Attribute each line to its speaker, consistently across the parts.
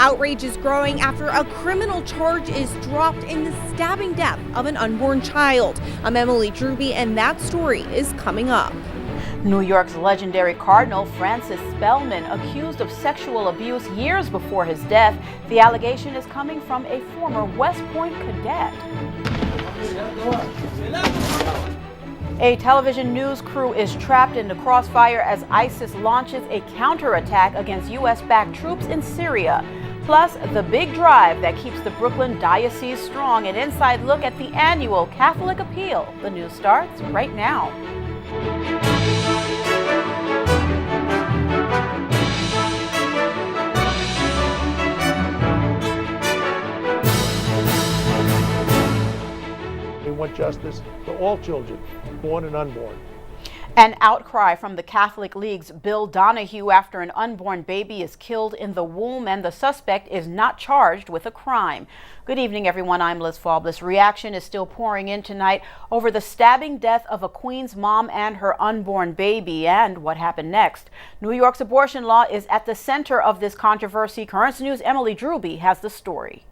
Speaker 1: Outrage is growing after a criminal charge is dropped in the stabbing death of an unborn child. I'm Emily Drewby, and that story is coming up.
Speaker 2: New York's legendary Cardinal Francis Spellman accused of sexual abuse years before his death. The allegation is coming from a former West Point cadet. A television news crew is trapped in the crossfire as ISIS launches a counterattack against U.S.-backed troops in Syria. Plus, the big drive that keeps the Brooklyn Diocese strong. An inside look at the annual Catholic Appeal. The news starts right now.
Speaker 3: We want justice for all children, born and unborn.
Speaker 2: An outcry from the Catholic League's Bill Donahue after an unborn baby is killed in the womb and the suspect is not charged with a crime. Good evening, everyone. I'm Liz Faublas. Reaction is still pouring in tonight over the stabbing death of a Queens mom and her unborn baby and what happened next. New York's abortion law is at the center of this controversy. Currents News' Emily Drewby has the story.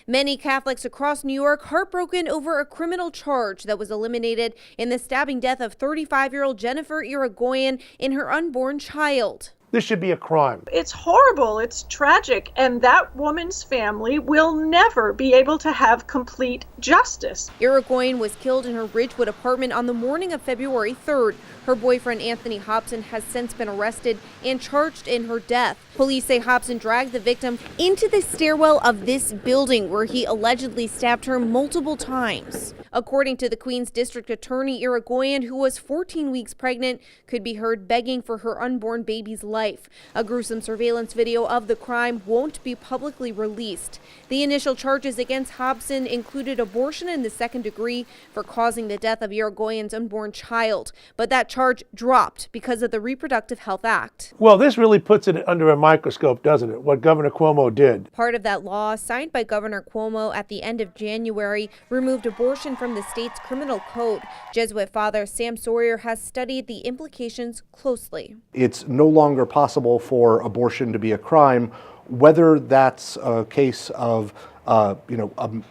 Speaker 1: Many Catholics across New York heartbroken over a criminal charge that was eliminated in the stabbing death of 35-year-old Jennifer Irigoyen in her unborn child.
Speaker 3: This should be a crime.
Speaker 4: It's horrible. It's tragic. And that woman's family will never be able to have complete justice.
Speaker 1: Irigoyen was killed in her Ridgewood apartment on the morning of February 3rd. Her boyfriend, Anthony Hobson, has since been arrested and charged in her death. Police say Hobson dragged the victim into the stairwell of this building where he allegedly stabbed her multiple times. According to the Queens District Attorney, Irigoyen, who was 14 weeks pregnant, could be heard begging for her unborn baby's life. A gruesome surveillance video of the crime won't be publicly released. The initial charges against Hobson included abortion in the second degree for causing the death of Irigoyen's unborn child, but that charge dropped because of the Reproductive Health Act.
Speaker 3: Well, this really puts it under a microscope, doesn't it, what Governor Cuomo did?
Speaker 1: Part of that law, signed by Governor Cuomo at the end of January, removed abortion from the state's criminal code. Jesuit Father Sam Sawyer has studied the implications closely.
Speaker 5: It's no longer possible for abortion to be a crime, whether that's a case of a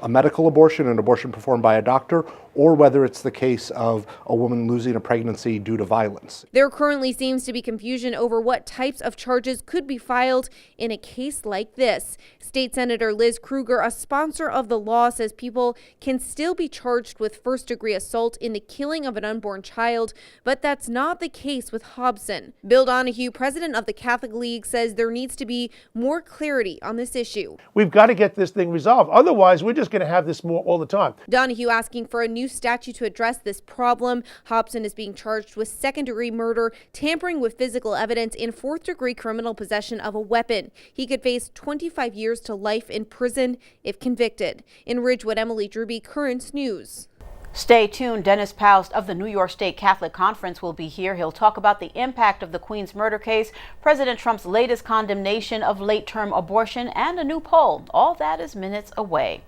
Speaker 5: medical abortion, an abortion performed by a doctor, or whether it's the case of a woman losing a pregnancy due to violence.
Speaker 1: There currently seems to be confusion over what types of charges could be filed in a case like this. State Senator Liz Krueger, a sponsor of the law, says people can still be charged with first-degree assault in the killing of an unborn child, but that's not the case with Hobson. Bill Donahue, president of the Catholic League, says there needs to be more clarity on this issue.
Speaker 3: We've got to get this thing resolved. Otherwise, we're just going to have this more all the time.
Speaker 1: Donahue asking for a new statute to address this problem. Hobson is being charged with second-degree murder, tampering with physical evidence, and fourth-degree criminal possession of a weapon. He could face 25 years to life in prison if convicted. In Ridgewood, Emily Drewby, Currents News.
Speaker 2: Stay tuned. Dennis Paust of the New York State Catholic Conference will be here. He'll talk about the impact of the Queens murder case, President Trump's latest condemnation of late-term abortion, and a new poll. All that is minutes away.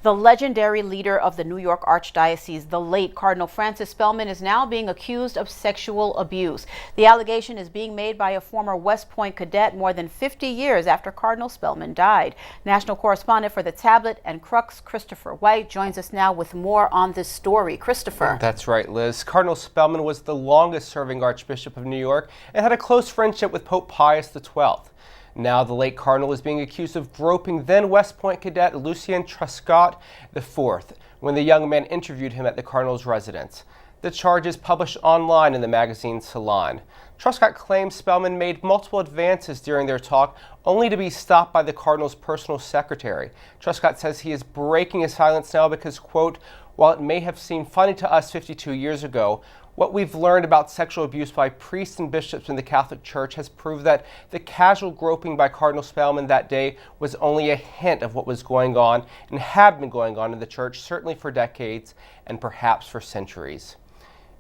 Speaker 2: The legendary leader of the New York Archdiocese, the late Cardinal Francis Spellman, is now being accused of sexual abuse. The allegation is being made by a former West Point cadet more than 50 years after Cardinal Spellman died. National correspondent for The Tablet and Crux, Christopher White, joins us now with more on this story. Christopher.
Speaker 6: That's right, Liz. Cardinal Spellman was the longest-serving Archbishop of New York and had a close friendship with Pope Pius XII. Now the late cardinal is being accused of groping then West Point cadet Lucien Truscott IV when the young man interviewed him at the cardinal's residence. The charge is published online in the magazine Salon. Truscott claims Spellman made multiple advances during their talk, only to be stopped by the cardinal's personal secretary. Truscott says he is breaking his silence now because, quote, while it may have seemed funny to us 52 years ago, what we've learned about sexual abuse by priests and bishops in the Catholic Church has proved that the casual groping by Cardinal Spellman that day was only a hint of what was going on and had been going on in the Church, certainly for decades and perhaps for centuries.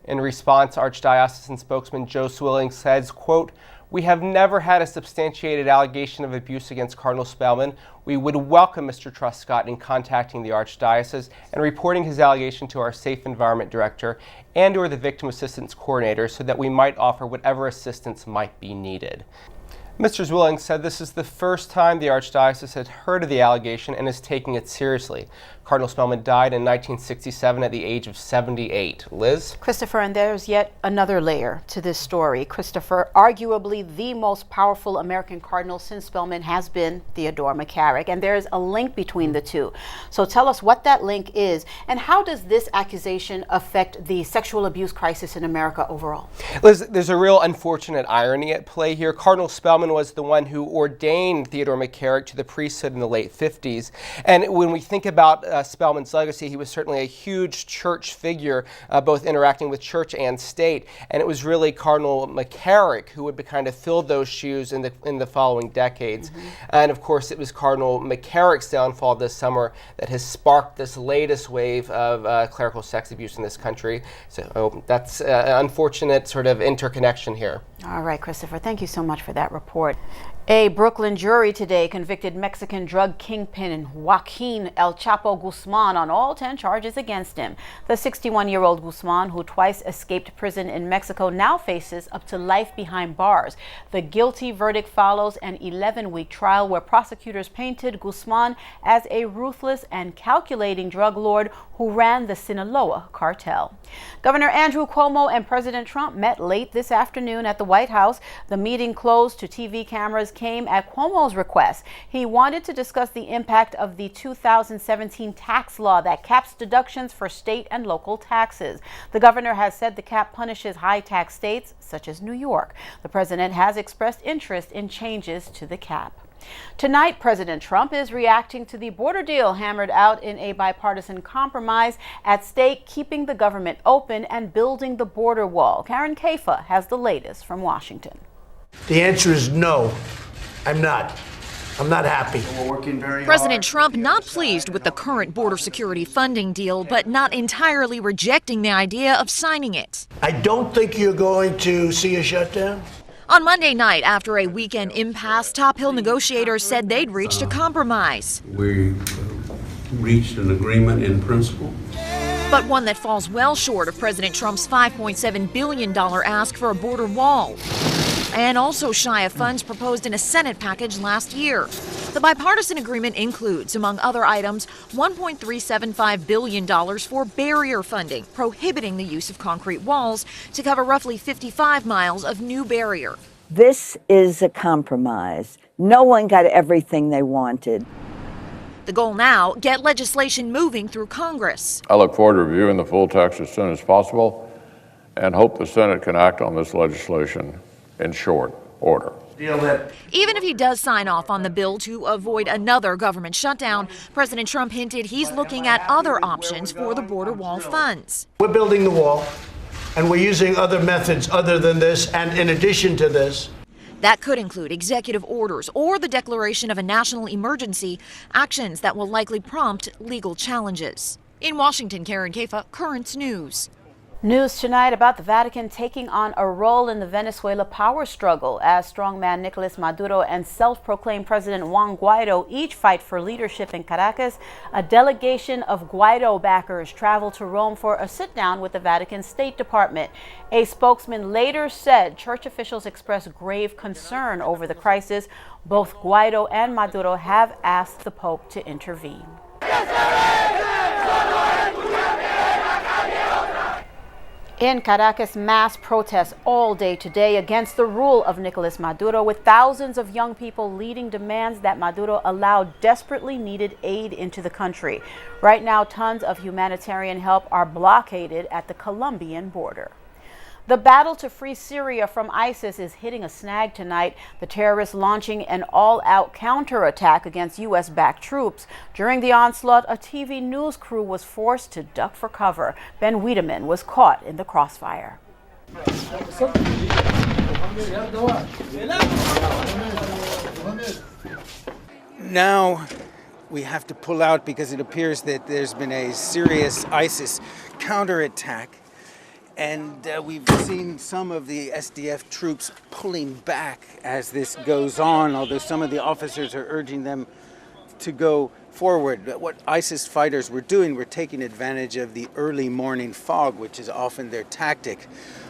Speaker 6: In response, Archdiocesan spokesman Joe Swilling says, quote, we have never had a substantiated allegation of abuse against Cardinal Spellman. We would welcome Mr. Truscott in contacting the Archdiocese and reporting his allegation to our Safe Environment Director and or the Victim Assistance Coordinator so that we might offer whatever assistance might be needed. Mr. Zwilling said this is the first time the Archdiocese had heard of the allegation and is taking it seriously. Cardinal Spellman died in 1967 at the age of 78. Liz?
Speaker 2: Christopher, and there's yet another layer to this story. Christopher, arguably the most powerful American cardinal since Spellman has been Theodore McCarrick, and there's a link between the two. So tell us what that link is, and how does this accusation affect the sexual abuse crisis in America overall?
Speaker 6: Liz, there's a real unfortunate irony at play here. Cardinal Spellman was the one who ordained Theodore McCarrick to the priesthood in the late 50s. And when we think about Spellman's legacy, he was certainly a huge church figure, both interacting with church and state. And it was really Cardinal McCarrick who would kind of fill those shoes in the following decades. And of course, it was Cardinal McCarrick's downfall this summer that has sparked this latest wave of clerical sex abuse in this country. So that's an unfortunate sort of interconnection here.
Speaker 2: All right, Christopher, thank you so much for that report. A Brooklyn jury today convicted Mexican drug kingpin Joaquin El Chapo Guzman on all 10 charges against him. The 61-year-old Guzman, who twice escaped prison in Mexico, now faces up to life behind bars. The guilty verdict follows an 11-week trial where prosecutors painted Guzman as a ruthless and calculating drug lord who ran the Sinaloa cartel. Governor Andrew Cuomo and President Trump met late this afternoon at the White House. The meeting, closed to TV cameras, came at Cuomo's request. He wanted to discuss the impact of the 2017 tax law that caps deductions for state and local taxes. The governor has said the cap punishes high-tax states such as New York. The president has expressed interest in changes to the cap. Tonight, President Trump is reacting to the border deal hammered out in a bipartisan compromise. At stake, keeping the government open and building the border wall. Karen Kafa has the latest from Washington.
Speaker 7: The answer is no, I'm not. I'm not happy.
Speaker 8: President Trump not pleased with the current border security funding deal, but not entirely rejecting the idea of signing it.
Speaker 7: I don't think you're going to see a shutdown.
Speaker 8: On Monday night, after a weekend impasse, Top Hill negotiators said they'd reached a compromise.
Speaker 9: We reached an agreement in principle.
Speaker 8: But one that falls well short of President Trump's $5.7 billion ask for a border wall, and also shy of funds proposed in a Senate package last year. The bipartisan agreement includes, among other items, $1.375 billion for barrier funding, prohibiting the use of concrete walls to cover roughly 55 miles of new barrier.
Speaker 10: This is a compromise. No one got everything they wanted.
Speaker 8: The goal now, get legislation moving through Congress.
Speaker 11: I look forward to reviewing the full text as soon as possible and hope the Senate can act on this legislation in short order.
Speaker 8: Even if he does sign off on the bill to avoid another government shutdown, President Trump hinted he's looking at other options for the border wall funds.
Speaker 7: We're building the wall, and we're using other methods other than this, and in addition to this.
Speaker 8: That could include executive orders or the declaration of a national emergency, actions that will likely prompt legal challenges. In Washington, Karen Kafa, Currents News.
Speaker 2: News tonight about the Vatican taking on a role in the Venezuela power struggle as strongman Nicolas Maduro and self-proclaimed President Juan Guaido each fight for leadership in Caracas. A delegation of Guaido backers traveled to Rome for a sit-down with the Vatican State Department. A spokesman later said church officials expressed grave concern over the crisis. Both Guaido and Maduro have asked the Pope to intervene. In Caracas, mass protests all day today against the rule of Nicolas Maduro, with thousands of young people leading demands that Maduro allow desperately needed aid into the country. Right now, tons of humanitarian help are blockaded at the Colombian border. The battle to free Syria from ISIS is hitting a snag tonight, the terrorists launching an all-out counterattack against U.S.-backed troops. During the onslaught, a TV news crew was forced to duck for cover. Ben Wiedemann was caught in the crossfire.
Speaker 12: Now we have to pull out because it appears that there's been a serious ISIS counterattack. And we've seen some of the SDF troops pulling back as this goes on, although some of the officers are urging them to go forward. What ISIS fighters were doing were taking advantage of the early morning fog, which is often their tactic,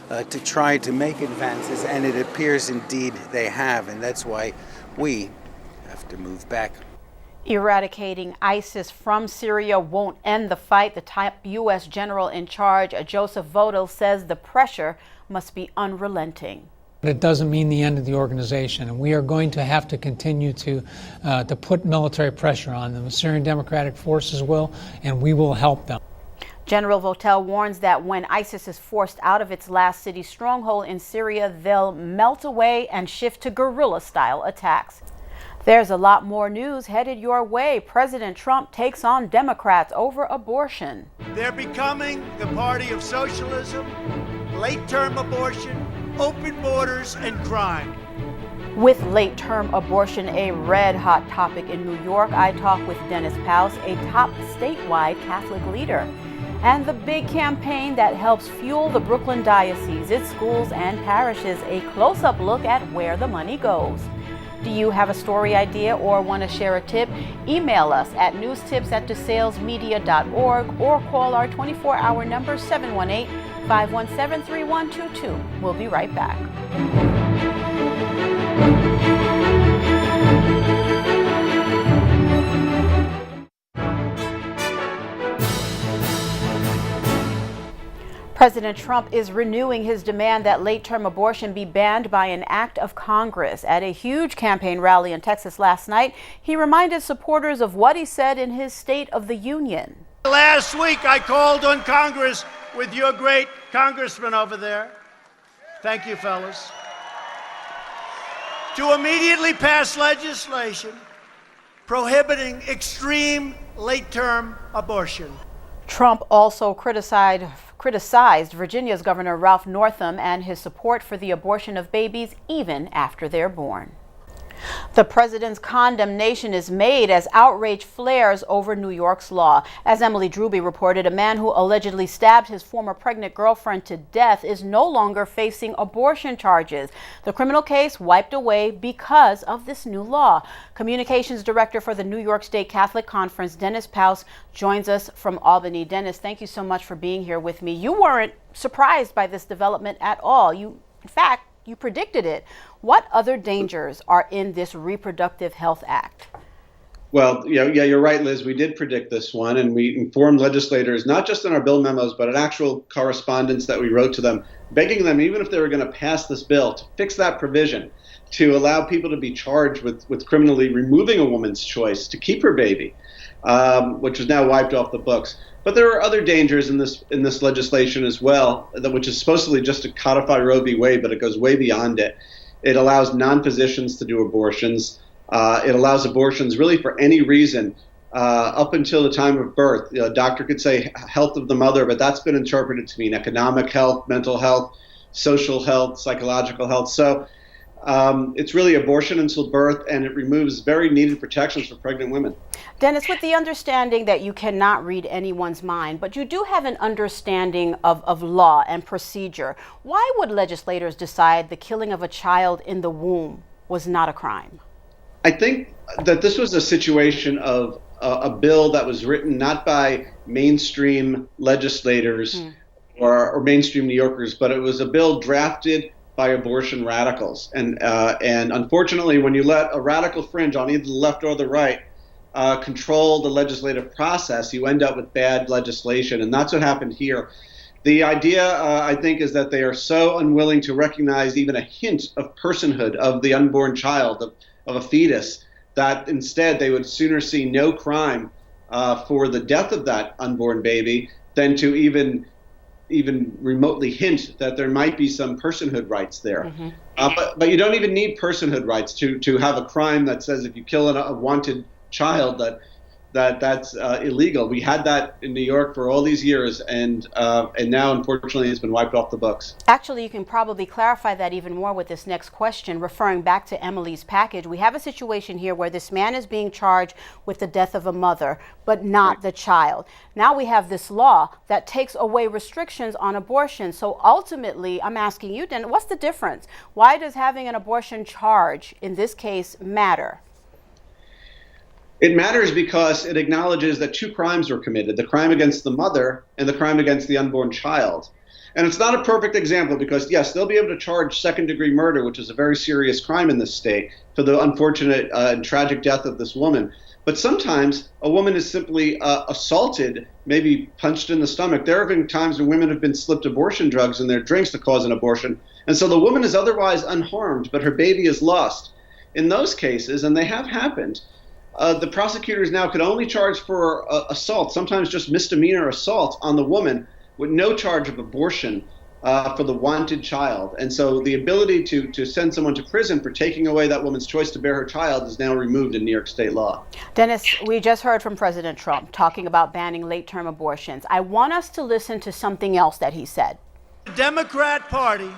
Speaker 12: to try to make advances, and it appears indeed they have, and that's why we have to move back.
Speaker 2: Eradicating ISIS from Syria won't end the fight. The top U.S. general in charge, Joseph Votel, says the pressure must be unrelenting.
Speaker 13: But it doesn't mean the end of the organization, and we are going to have to continue to put military pressure on them. The Syrian Democratic Forces will, and we will help them.
Speaker 2: General Votel warns that when ISIS is forced out of its last city stronghold in Syria, they'll melt away and shift to guerrilla-style attacks. There's a lot more news headed your way. President Trump takes on Democrats over abortion.
Speaker 7: They're becoming the party of socialism, late-term abortion, open borders, and crime.
Speaker 2: With late-term abortion a red-hot topic in New York, I talk with Dennis Paus, a top statewide Catholic leader, and the big campaign that helps fuel the Brooklyn Diocese, its schools and parishes. A close-up look at where the money goes. Do you have a story idea or want to share a tip? Email us at newstips@desalesmedia.org or call our 24-hour number 718-517-3122. We'll be right back. President Trump is renewing his demand that late-term abortion be banned by an act of Congress. At a huge campaign rally in Texas last night, he reminded supporters of what he said in his State of the Union.
Speaker 7: Last week, I called on Congress with your great congressman over there. Thank you, fellas. To immediately pass legislation prohibiting extreme late-term abortion.
Speaker 2: Trump also criticized Virginia's Governor Ralph Northam and his support for the abortion of babies even after they're born. The president's condemnation is made as outrage flares over New York's law. As Emily Drewby reported, a man who allegedly stabbed his former pregnant girlfriend to death is no longer facing abortion charges. The criminal case wiped away because of this new law. Communications Director for the New York State Catholic Conference, Dennis Paus, joins us from Albany. Dennis, thank you so much for being here with me. You weren't surprised by this development at all. In fact, you predicted it. What other dangers are in this Reproductive Health Act?
Speaker 14: Well, yeah, you're right, Liz. We did predict this one, and we informed legislators, not just in our bill memos, but in actual correspondence that we wrote to them, begging them, even if they were going to pass this bill, to fix that provision, to allow people to be charged with criminally removing a woman's choice to keep her baby, which is now wiped off the books. But there are other dangers in this legislation as well, which is supposedly just to codify Roe v. Wade, but it goes way beyond it. It allows non-physicians to do abortions. It allows abortions really for any reason up until the time of birth. A doctor could say health of the mother, but that's been interpreted to mean economic health, mental health, social health, psychological health. So it's really abortion until birth, and it removes very needed protections for pregnant women.
Speaker 2: Dennis, with the understanding that you cannot read anyone's mind, but you do have an understanding of law and procedure, why would legislators decide the killing of a child in the womb was not a crime?
Speaker 14: I think that this was a situation of a bill that was written not by mainstream legislators or mainstream New Yorkers, but it was a bill drafted by abortion radicals. And unfortunately, when you let a radical fringe on either the left or the right control the legislative process, you end up with bad legislation. And that's what happened here. The idea, I think, is that they are so unwilling to recognize even a hint of personhood of the unborn child, of a fetus, that instead they would sooner see no crime for the death of that unborn baby than to even remotely hint that there might be some personhood rights there. But you don't even need personhood rights to have a crime that says if you kill a wanted child that's illegal. We had that in New York for all these years, and now unfortunately it's been wiped off the books.
Speaker 2: Actually, you can probably clarify that even more with this next question, referring back to Emily's package. We have a situation here where this man is being charged with the death of a mother, but not the child. Now we have this law that takes away restrictions on abortion. So ultimately, I'm asking you, then, what's the difference? Why does having an abortion charge in this case matter?
Speaker 14: It matters because it acknowledges that two crimes were committed, the crime against the mother and the crime against the unborn child. And it's not a perfect example because, yes, they'll be able to charge second-degree murder, which is a very serious crime in this state, for the unfortunate and tragic death of this woman. But sometimes a woman is simply assaulted, maybe punched in the stomach. There have been times when women have been slipped abortion drugs in their drinks to cause an abortion. And so the woman is otherwise unharmed, but her baby is lost. In those cases, and they have happened, the prosecutors now could only charge for assault, sometimes just misdemeanor assault on the woman, with no charge of abortion for the wanted child. And so the ability to send someone to prison for taking away that woman's choice to bear her child is now removed in New York state law.
Speaker 2: Dennis, we just heard from President Trump talking about banning late-term abortions. I want us to listen to something else that he said.
Speaker 7: The Democrat Party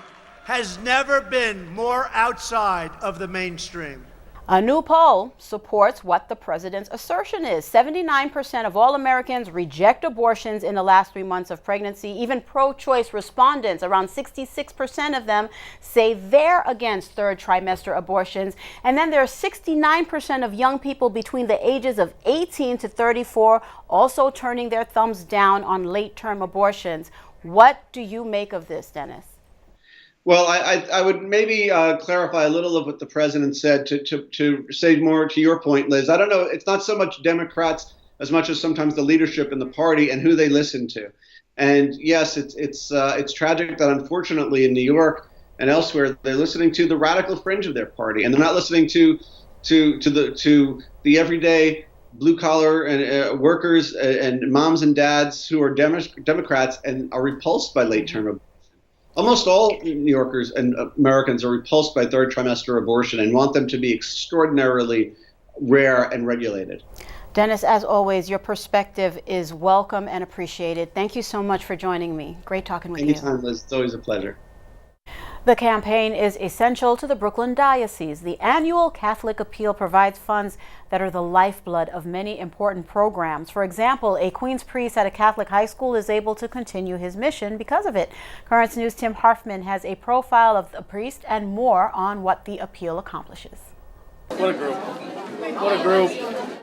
Speaker 7: has never been more outside of the mainstream.
Speaker 2: A new poll supports what the president's assertion is. 79% of all Americans reject abortions in the last 3 months of pregnancy. Even pro-choice respondents, around 66% of them, say they're against third trimester abortions. And then there are 69% of young people between the ages of 18 to 34 also turning their thumbs down on late-term abortions. What do you make of this, Dennis?
Speaker 14: Well, I would maybe clarify a little of what the president said to say more to your point, Liz. I don't know. It's not so much Democrats as much as sometimes the leadership in the party and who they listen to. And yes, it's tragic that unfortunately in New York and elsewhere they're listening to the radical fringe of their party, and they're not listening to the everyday blue collar and workers and moms and dads who are Democrats and are repulsed by late term abortion. Almost all New Yorkers and Americans are repulsed by third trimester abortion and want them to be extraordinarily rare and regulated.
Speaker 2: Dennis, as always, your perspective is welcome and appreciated. Thank you so much for joining me. Great talking with you.
Speaker 14: Anytime, Liz. It's always a pleasure.
Speaker 2: The campaign is essential to the Brooklyn Diocese. The annual Catholic Appeal provides funds that are the lifeblood of many important programs. For example, a Queens priest at a Catholic high school is able to continue his mission because of it. Currents News' Tim Harfman has a profile of the priest and more on what the appeal accomplishes.
Speaker 15: What a group. What a group.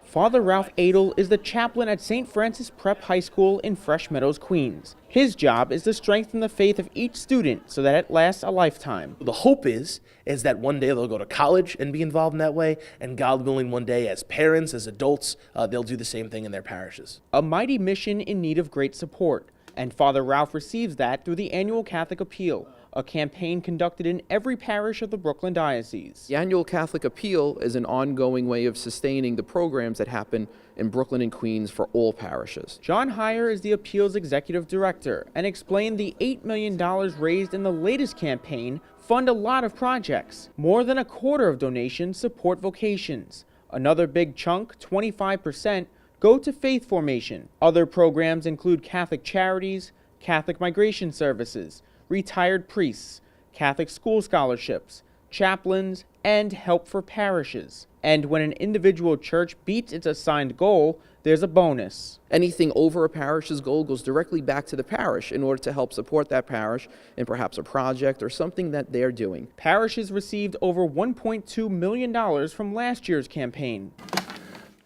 Speaker 15: Father Ralph Adel is the chaplain at St. Francis Prep High School in Fresh Meadows, Queens. His job is to strengthen the faith of each student so that it lasts a lifetime.
Speaker 16: The hope is that one day they'll go to college and be involved in that way, and God willing, one day as parents, as adults, they'll do the same thing in their parishes.
Speaker 15: A mighty mission in need of great support, and Father Ralph receives that through the annual Catholic Appeal, a campaign conducted in every parish of the Brooklyn Diocese.
Speaker 17: The annual Catholic Appeal is an ongoing way of sustaining the programs that happen in Brooklyn and Queens for all parishes.
Speaker 15: John Heyer is the Appeal's executive director and explained the $8 million raised in the latest campaign fund a lot of projects. More than a quarter of donations support vocations. Another big chunk, 25%, go to faith formation. Other programs include Catholic charities, Catholic migration services, retired priests, Catholic school scholarships, chaplains, and help for parishes. And when an individual church beats its assigned goal, there's a bonus.
Speaker 17: Anything over a parish's goal goes directly back to the parish in order to help support that parish in perhaps a project or something that they're doing.
Speaker 15: Parishes received over $1.2 million from last year's campaign.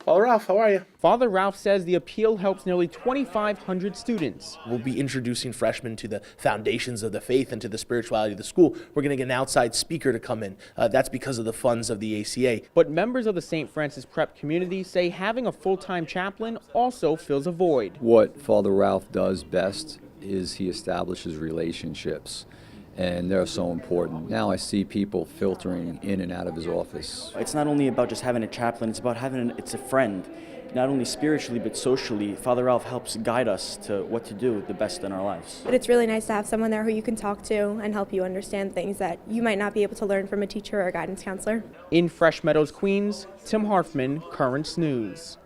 Speaker 16: Father Ralph, how are you?
Speaker 15: Father Ralph says the appeal helps nearly 2,500 students.
Speaker 16: We'll be introducing freshmen to the foundations of the faith and to the spirituality of the school. We're going to get an outside speaker to come in. That's because of the funds of the ACA.
Speaker 15: But members of the St. Francis Prep community say having a full-time chaplain also fills a void.
Speaker 18: What Father Ralph does best is he establishes relationships. And they're so important. Now I see people filtering in and out of his office.
Speaker 19: It's not only about just having a chaplain, it's about it's a friend. Not only spiritually, but socially. Father Ralph helps guide us to what to do the best in our lives.
Speaker 20: But it's really nice to have someone there who you can talk to and help you understand things that you might not be able to learn from a teacher or a guidance counselor.
Speaker 15: In Fresh Meadows, Queens, Tim Harfman, Currents News.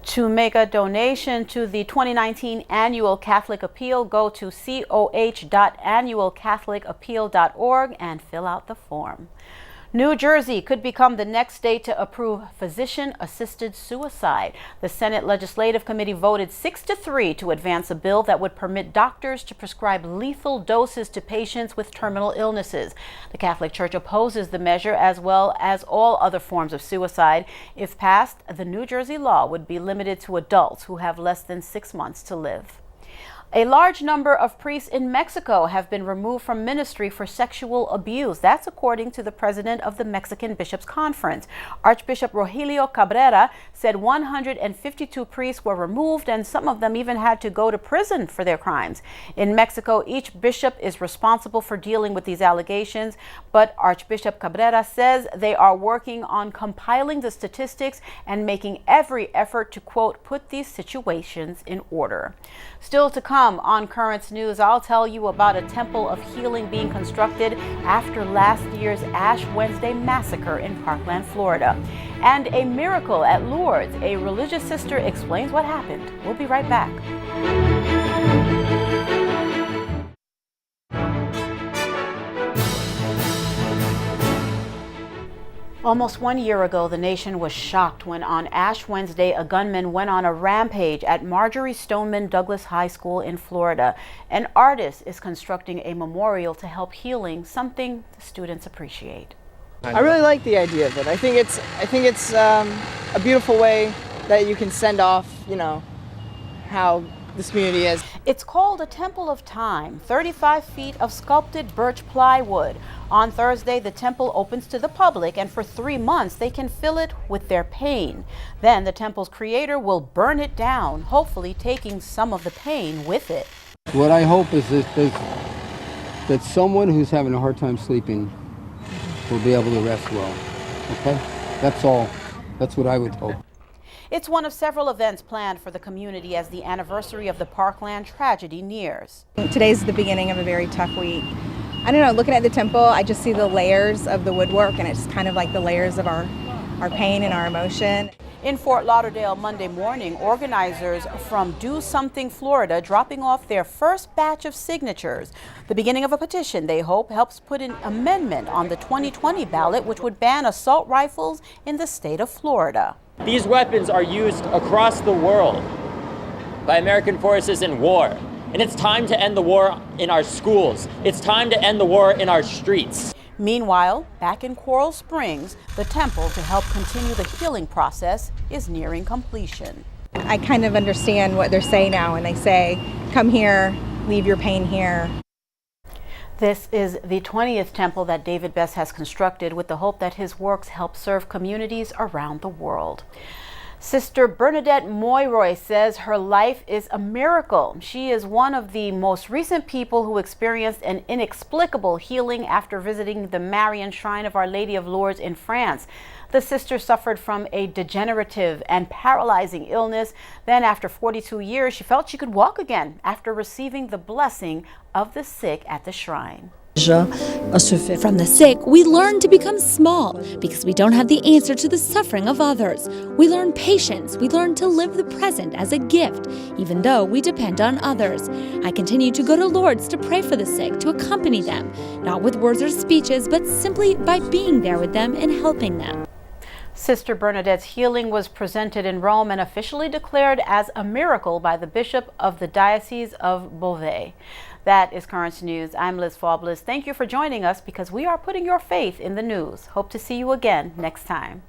Speaker 2: To make a donation to the 2019 Annual Catholic Appeal, go to coh.annualcatholicappeal.org and fill out the form. New Jersey could become the next state to approve physician-assisted suicide. The Senate Legislative Committee voted 6-3 to advance a bill that would permit doctors to prescribe lethal doses to patients with terminal illnesses. The Catholic Church opposes the measure, as well as all other forms of suicide. If passed, the New Jersey law would be limited to adults who have less than 6 months to live. A large number of priests in Mexico have been removed from ministry for sexual abuse. That's according to the president of the Mexican Bishops' Conference. Archbishop Rogelio Cabrera said 152 priests were removed, and some of them even had to go to prison for their crimes. In Mexico, each bishop is responsible for dealing with these allegations, but Archbishop Cabrera says they are working on compiling the statistics and making every effort to, quote, put these situations in order. Still to come on Currents News, I'll tell you about a temple of healing being constructed after last year's Ash Wednesday massacre in Parkland, Florida. And a miracle at Lourdes. A religious sister explains what happened. We'll be right back. Almost 1 year ago, the nation was shocked when on Ash Wednesday, a gunman went on a rampage at Marjorie Stoneman Douglas High School in Florida. An artist is constructing a memorial to help healing, something the students appreciate.
Speaker 21: I really like the idea of it. I think it's a beautiful way that you can send off, how this community is.
Speaker 2: It's called a Temple of Time, 35 feet of sculpted birch plywood. On Thursday, the temple opens to the public, and for 3 months, they can fill it with their pain. Then the temple's creator will burn it down, hopefully taking some of the pain with it.
Speaker 22: What I hope is that someone who's having a hard time sleeping will be able to rest well, okay? That's all. That's what I would hope.
Speaker 2: It's one of several events planned for the community as the anniversary of the Parkland tragedy nears.
Speaker 20: Today's the beginning of a very tough week. I don't know, looking at the temple, I just see the layers of the woodwork, and it's kind of like the layers of our pain and our emotion.
Speaker 2: In Fort Lauderdale Monday morning, organizers from Do Something Florida dropping off their first batch of signatures. The beginning of a petition they hope helps put an amendment on the 2020 ballot, which would ban assault rifles in the state of Florida.
Speaker 23: These weapons are used across the world by American forces in war. And it's time to end the war in our schools. It's time to end the war in our streets.
Speaker 2: Meanwhile, back in Coral Springs, the temple to help continue the healing process is nearing completion.
Speaker 20: I kind of understand what they're saying now, and they say, come here, leave your pain here.
Speaker 2: This is the 20th temple that David Best has constructed with the hope that his works help serve communities around the world. Sister Bernadette Moyroy says her life is a miracle. She is one of the most recent people who experienced an inexplicable healing after visiting the Marian Shrine of Our Lady of Lourdes in France. The sister suffered from a degenerative and paralyzing illness. Then after 42 years, she felt she could walk again after receiving the blessing of the sick at the shrine.
Speaker 24: From the sick, we learn to become small because we don't have the answer to the suffering of others. We learn patience. We learn to live the present as a gift, even though we depend on others. I continue to go to Lourdes to pray for the sick, to accompany them, not with words or speeches, but simply by being there with them and helping them.
Speaker 2: Sister Bernadette's healing was presented in Rome and officially declared as a miracle by the Bishop of the Diocese of Beauvais. That is Currents News. I'm Liz Faublas. Thank you for joining us because we are putting your faith in the news. Hope to see you again next time.